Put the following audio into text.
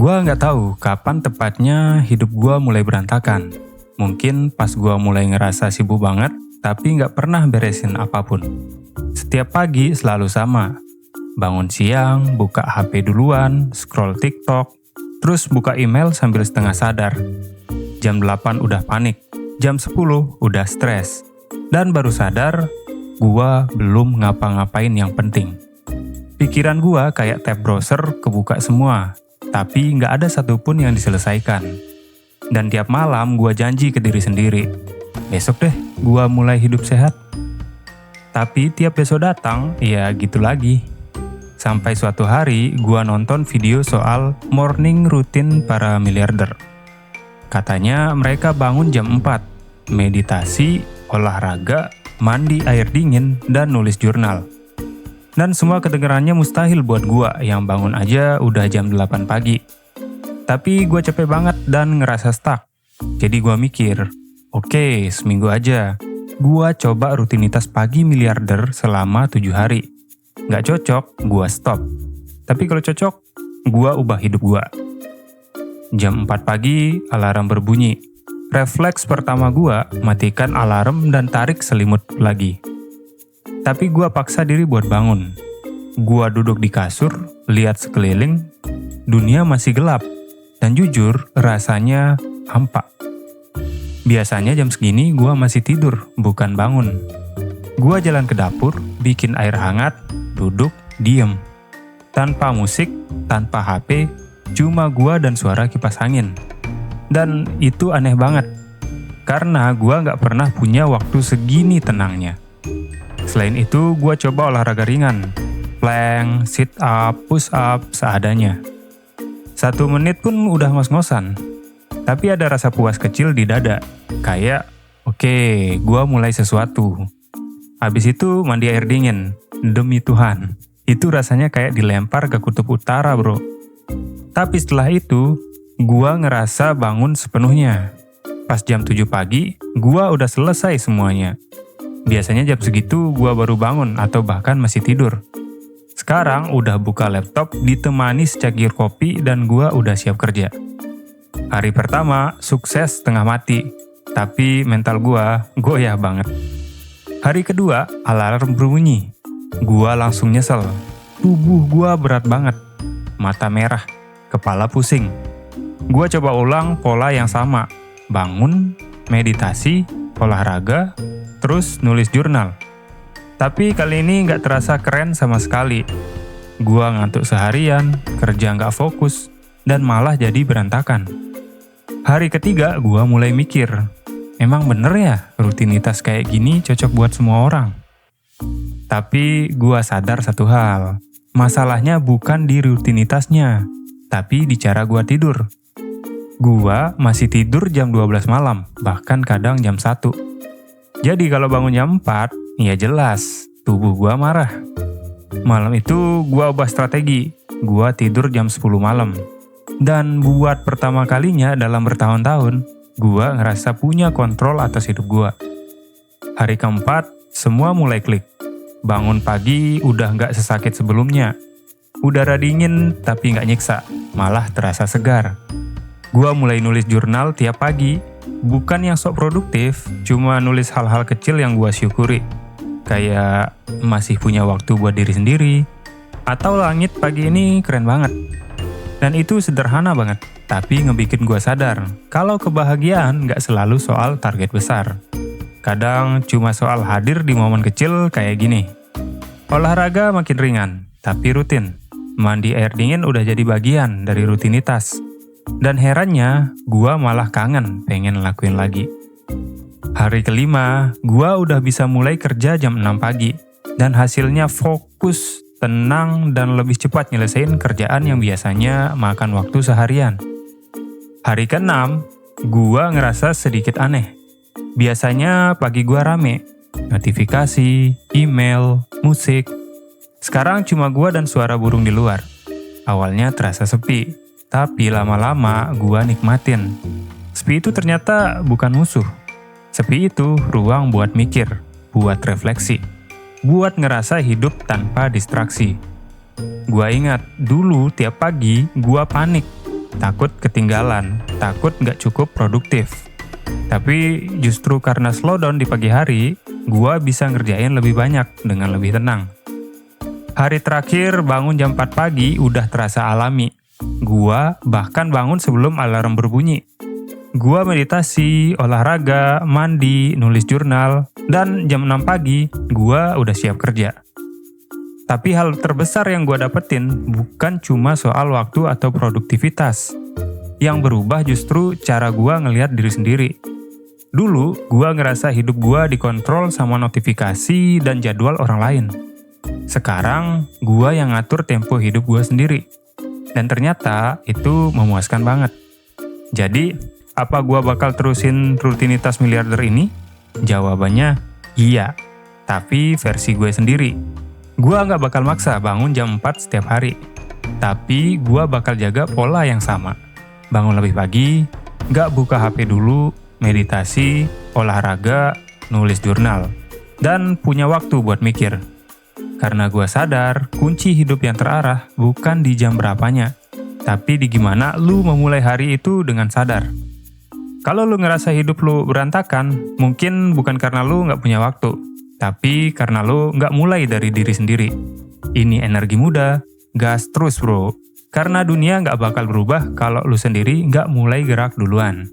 Gua nggak tahu kapan tepatnya hidup gua mulai berantakan. Mungkin pas gua mulai ngerasa sibuk banget, tapi nggak pernah beresin apapun. Setiap pagi selalu sama. Bangun siang, buka HP duluan, scroll TikTok, terus buka email sambil setengah sadar. Jam 8 udah panik, jam 10 udah stres. Dan baru sadar, gua belum ngapa-ngapain yang penting. Pikiran gua kayak tab browser kebuka semua, tapi nggak ada satupun yang diselesaikan. Dan tiap malam gua janji ke diri sendiri, besok deh gua mulai hidup sehat. Tapi tiap besok datang, ya gitu lagi. Sampai suatu hari gua nonton video soal morning routine para miliarder. Katanya mereka bangun jam 4, meditasi, olahraga, mandi air dingin, dan nulis jurnal. Dan semua kedengarannya mustahil buat gua yang bangun aja udah jam 8 pagi. Tapi gua capek banget dan ngerasa stuck. Jadi gua mikir, oke, seminggu aja. Gua coba rutinitas pagi miliarder selama 7 hari. Nggak cocok, gua stop. Tapi kalau cocok, gua ubah hidup gua. Jam 4 pagi, alarm berbunyi. Refleks pertama gua, matikan alarm dan tarik selimut lagi. Tapi gua paksa diri buat bangun. Gua duduk di kasur, lihat sekeliling, dunia masih gelap. Dan jujur, rasanya hampa. Biasanya jam segini gua masih tidur, bukan bangun. Gua jalan ke dapur, bikin air hangat, duduk, diem. Tanpa musik, tanpa HP, cuma gua dan suara kipas angin. Dan itu aneh banget, karena gua nggak pernah punya waktu segini tenangnya. Selain itu, gua coba olahraga ringan, plank, sit up, push up, seadanya. 1 menit pun udah ngos-ngosan, tapi ada rasa puas kecil di dada, kayak, oke, gua mulai sesuatu. Habis itu mandi air dingin, demi Tuhan, itu rasanya kayak dilempar ke kutub utara bro. Tapi setelah itu, gua ngerasa bangun sepenuhnya. Pas jam 7 pagi, gua udah selesai semuanya. Biasanya jam segitu gua baru bangun atau bahkan masih tidur. Sekarang udah buka laptop, ditemani secangkir kopi dan gua udah siap kerja. Hari pertama, sukses setengah mati. Tapi mental gua goyah banget. Hari kedua, alarm berbunyi. Gua langsung nyesel. Tubuh gua berat banget. Mata merah, kepala pusing. Gua coba ulang pola yang sama. Bangun, meditasi, olahraga, terus nulis jurnal. Tapi kali ini nggak terasa keren sama sekali. Gua ngantuk seharian, kerja nggak fokus, dan malah jadi berantakan. Hari ketiga, gua mulai mikir, emang bener ya rutinitas kayak gini cocok buat semua orang? Tapi gua sadar satu hal, masalahnya bukan di rutinitasnya, tapi di cara gua tidur. Gua masih tidur jam 12 malam, bahkan kadang jam 1. Jadi kalau bangun jam 4, ya jelas, tubuh gua marah. Malam itu gua ubah strategi, gua tidur jam 10 malam. Dan buat pertama kalinya dalam bertahun-tahun, gua ngerasa punya kontrol atas hidup gua. Hari keempat, semua mulai klik. Bangun pagi udah nggak sesakit sebelumnya. Udara dingin tapi nggak nyiksa, malah terasa segar. Gua mulai nulis jurnal tiap pagi. Bukan yang sok produktif, cuma nulis hal-hal kecil yang gua syukuri. Kayak masih punya waktu buat diri sendiri. Atau langit pagi ini keren banget. Dan itu sederhana banget, tapi ngebikin gua sadar kalau kebahagiaan nggak selalu soal target besar. Kadang cuma soal hadir di momen kecil kayak gini. Olahraga makin ringan, tapi rutin. Mandi air dingin udah jadi bagian dari rutinitas. Dan herannya, gua malah kangen pengen lakuin lagi. Hari kelima, gua udah bisa mulai kerja jam 6 pagi. Dan hasilnya fokus, tenang, dan lebih cepat nyelesain kerjaan yang biasanya makan waktu seharian. Hari ke-6, gua ngerasa sedikit aneh. Biasanya pagi gua rame, notifikasi, email, musik. Sekarang cuma gua dan suara burung di luar. Awalnya terasa sepi. Tapi lama-lama gua nikmatin. Sepi itu ternyata bukan musuh. Sepi itu ruang buat mikir, buat refleksi, buat ngerasa hidup tanpa distraksi. Gua ingat, dulu tiap pagi gua panik. takut ketinggalan, takut nggak cukup produktif. Tapi justru karena slow down di pagi hari, gua bisa ngerjain lebih banyak dengan lebih tenang. Hari terakhir bangun jam 4 pagi udah terasa alami. Gua bahkan bangun sebelum alarm berbunyi. Gua meditasi, olahraga, mandi, nulis jurnal, dan jam 6 pagi gua udah siap kerja. Tapi hal terbesar yang gua dapetin bukan cuma soal waktu atau produktivitas. Yang berubah justru cara gua ngelihat diri sendiri. Dulu, gua ngerasa hidup gua dikontrol sama notifikasi dan jadwal orang lain. Sekarang, gua yang ngatur tempo hidup gua sendiri. Dan ternyata itu memuaskan banget. Jadi, apa gua bakal terusin rutinitas miliarder ini? Jawabannya, iya. Tapi versi gue sendiri. Gua nggak bakal maksa bangun jam 4 setiap hari. Tapi gua bakal jaga pola yang sama. Bangun lebih pagi, nggak buka HP dulu, meditasi, olahraga, nulis jurnal, dan punya waktu buat mikir. Karena gua sadar, kunci hidup yang terarah bukan di jam berapanya, tapi di gimana lu memulai hari itu dengan sadar. Kalau lu ngerasa hidup lu berantakan, mungkin bukan karena lu nggak punya waktu, tapi karena lu nggak mulai dari diri sendiri. Ini energi muda, gas terus bro. Karena dunia nggak bakal berubah kalau lu sendiri nggak mulai gerak duluan.